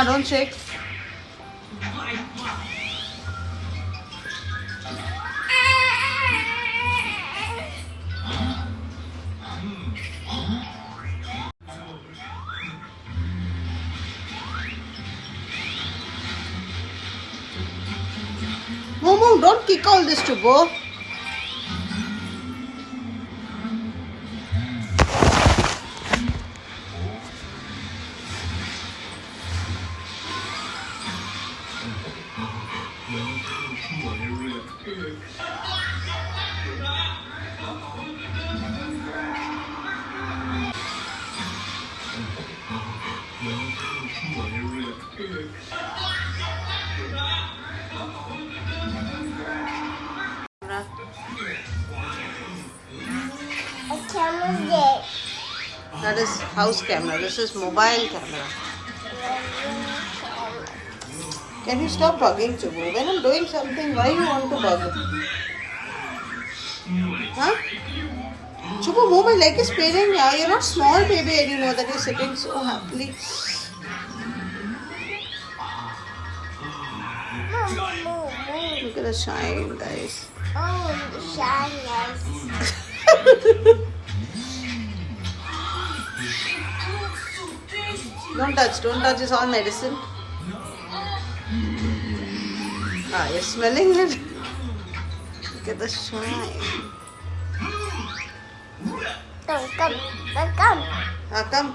Don't shake. Momo, don't kick all this, Chubo. That is house camera. This is mobile camera. Can you stop bugging, Chubu? When I'm doing something, why you want to bug? Huh? Chubu, move, my leg is paining. You're not small baby anymore that you're sitting so happily. Look at the shine, guys. Oh, shine, yes. Don't touch, it's all medicine. You're smelling it. Look at the shine. Come. Come.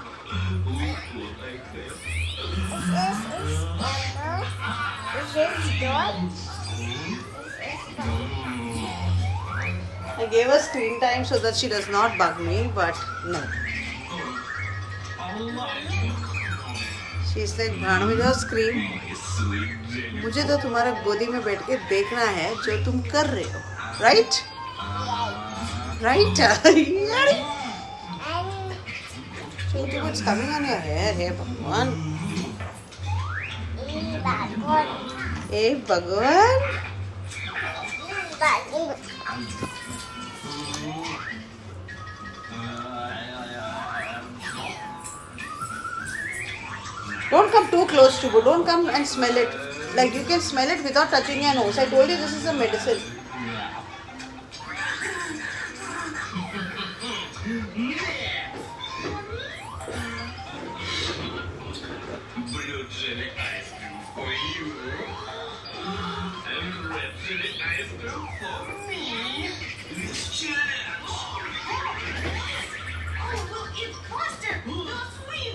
Is this dog? I gave her screen time so that she does not bug me, but no. She's like, Bhanu जाओ screen, मुझे तो तुम्हारे गोदी में बैठ के देखना है जो तुम कर रहे हो, right? What's coming on your hair? Hey, भगवान. Hey, भगवान. Don't come too close to it. Don't come and smell it. Like you can smell it without touching your nose. I told you this is a medicine. Blue jelly ice cream for you. And red jelly ice cream for me. Oh, look, it's Cluster, the sweet.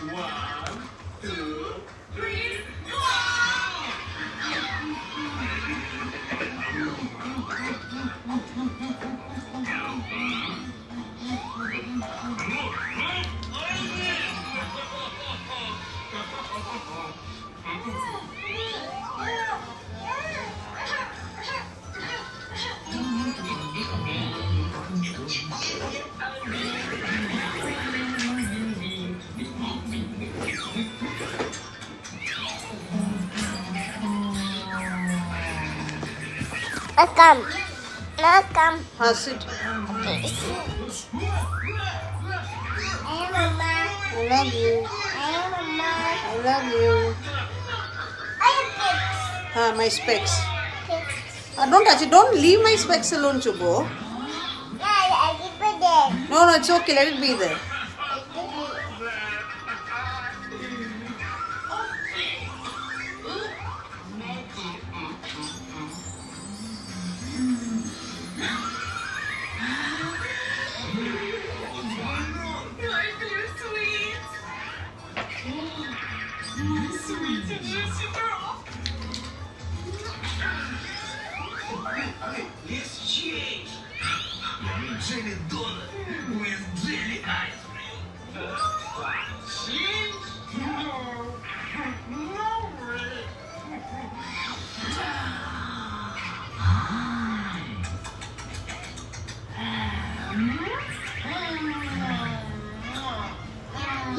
1, 2, 3, Come. Sit. Hey, Mama. I love you. Hey, Mama. I love you. My specs. Don't touch it. Don't leave my specs alone, Chubo. I keep it there. No, it's okay. Let it be there.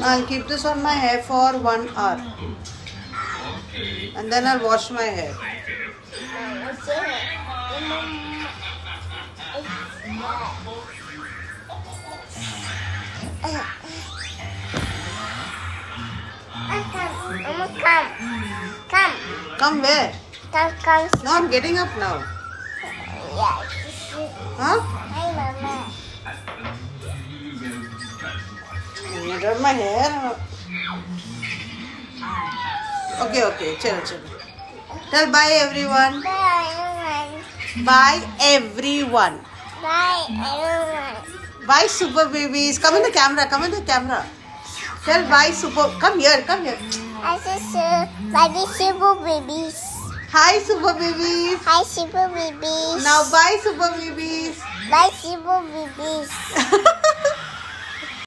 I'll keep this on my hair for 1 hour. And then I'll wash my hair. Come. Come where? Come. No, I'm getting up now. Yeah. Huh? Hi, Mama. I got my hair. Okay. Chalo. Tell bye everyone. Bye, everyone. Bye everyone. Bye, everyone. Bye super babies. Come in the camera. Tell bye super. Come here. I said, bye, super babies. Hi super babies. Hi, super babies. Now bye super babies. Bye, super babies.